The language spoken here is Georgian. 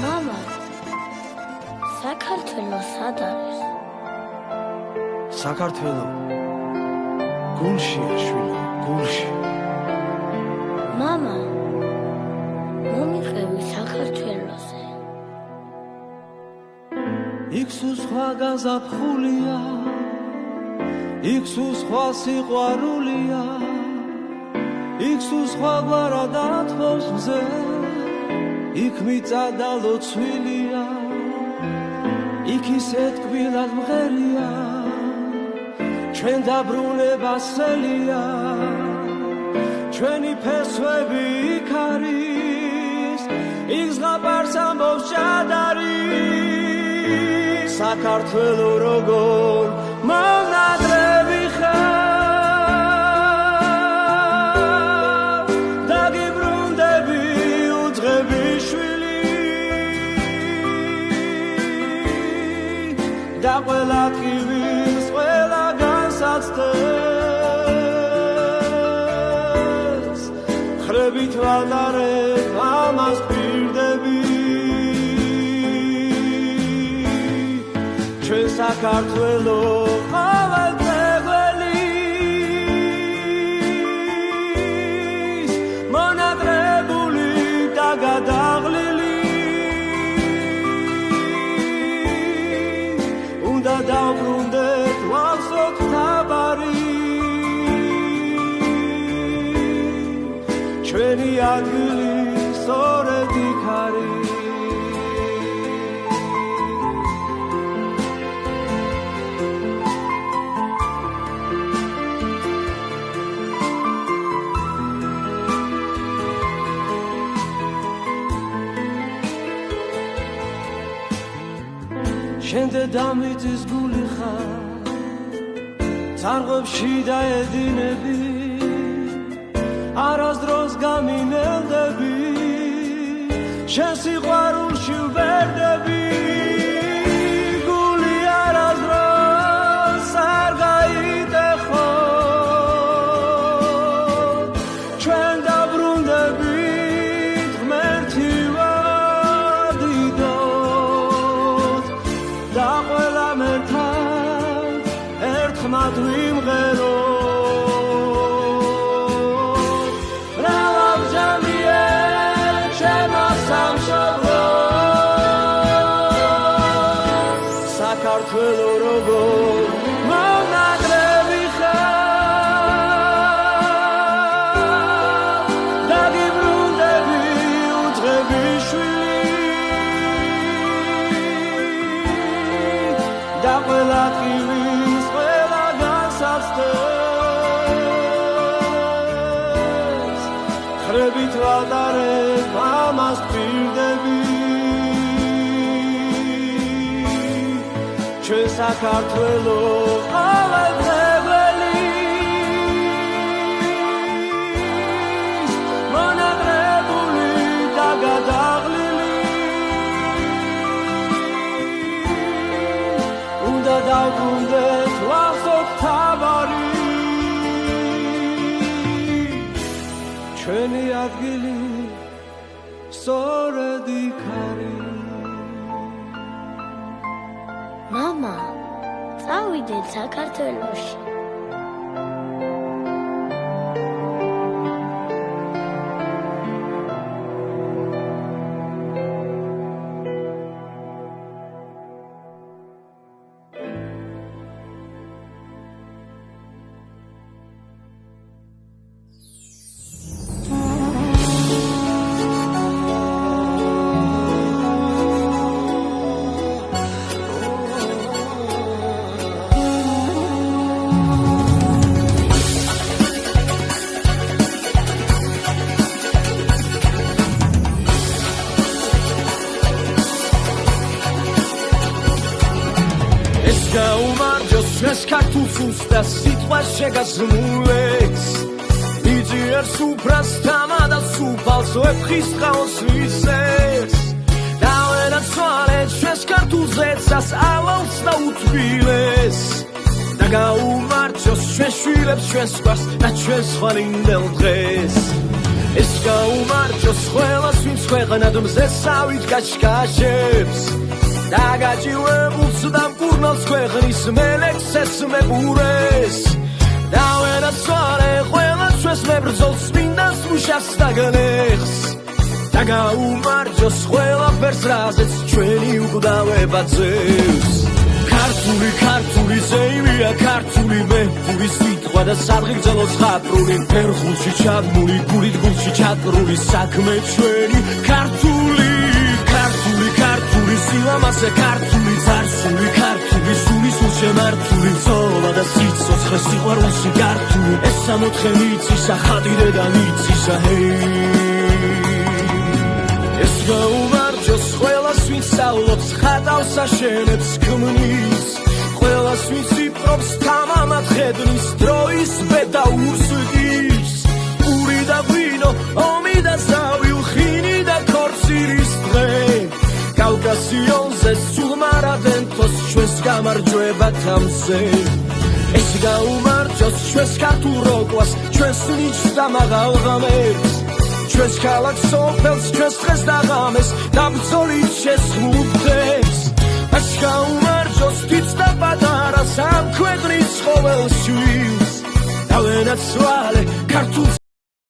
მამა, საქართველო სად არის? საქართველო გულშია შვილო, გულში. მამა, მომიყევი საქართველოზე. იქ სულ სხვა გაზაფხულია, იქ სულ სხვა სიყვარულია, იქ სულ სხვა გვარადათმოს მზე, იქ მიწა და ლოცვილია, იქ ისეთ კბილად მღერია, ჩვენ დაბრუნება სელია, ჩვენი ფესვები იქ არის, იქ ზღაპარს ამბობს ჭადარი, საქართველო როგორ მონადრევი ხარ, დაგიბრუნდები უძღები შვილი და ყველა ტკივილს ყველა განსაცდელს ხრებით ვადარებ ამას პირდები ჩვენ საქართველო ყოველ დღეველის მონადრებული და გადაღლილი უნდა დავბრუნდეთ ვავსოთ თაბარი ჩვენი ადგილი სწორედ იქ არის შენ დედამიწის გული ხარ წარღვებში დაედინები არასდროს გამინელდები შენ სიყვარულში ვბერდები გული არასდროს არ გაიტეხო ჩვენ დაბრუნდებით ღმერთი ვადიდოთ და ყველა მერთან ერთხმად ვიმღეროთ რავამჟამიე ჩემო სამშობლო საქართველო როგორ მონადრევი ხარ დაგიბრუნდები უძღები შვილი და ყველა ტკივილს ყველა განსაცდელს ხრებით ვადარებ ამას პირდები ჩვენ საქართველო ყოველ დღეველის მონადრებული და გადაღლილი უნდა დავბრუნდეთ ვავსოთ თაბარი ჩვენი ადგილი სწორედ იქ არის მამა, წავიდეთ საქართველოში. ჩვენს ქართულს და სიტყვას შეგაზმულებს იძიერს უფრას თამადას უფალს ვეფხის ხაოს ვისეს და ვენაცვალეთ ჩვენს ქართულზეცას ალავს და უთბილეს და გაუმარჯოს ჩვენ შვილებს ჩვენს გვარს და ჩვენს ხვალინდელ დღეს ეს გაუმარჯოს ყველას ვინც ქვეყნად მზესავით კაშკაშებს დაგაჭირებულს და მკურნალს ქვეყნის მელექს ესმებურეს დავენაცვალე ყველა ჩვენს მებრძოლს წმინდას მუშას დაგლეხს და გაუმარჯოს ყველაფერს რაზეც ჩვენი უკვდავება ძევს ქართული ზეიმია ქართული მეფური სიტყვა და სადღეგრძელოს ხატრული ფერხულში ჩაბმული გულით გულში ჩაკრული საქმე ჩვენი ქართული სილამაზე ქართული ძარცული ქართული სული სულ შემართული ზოლა და სიცოცხლე სიყვარულში გართული ეს სამოთხე მიწისა ხადირე და მიწისა ეს გაუმარჯოს ყველას ვინც სწავლობს ხატავს აშენებს ქმნის ყველას ვინც იპყრობს თამამად ხედნის დროის ბედაურს გის პური და ღვინო ომი და ზავი ხინი და ქორწილის დღე კავკასიონზე სულმარადენთოს ჩვენს გამარჯვება თამზე ეს გაუმარჯოს ჩვენს ქართულ როკვას ჩვენს ნიჭს და მაღალ ღამეს ჩვენს ქალაქს სოფელს ჩვენს დღეს და ღამეს და ბრძოლით შესხლუფდებს ეს გაუმარჯოს თითს და პატარას ამ ქვეყნის ყოველ შვილს დავენაცვალე ქართულ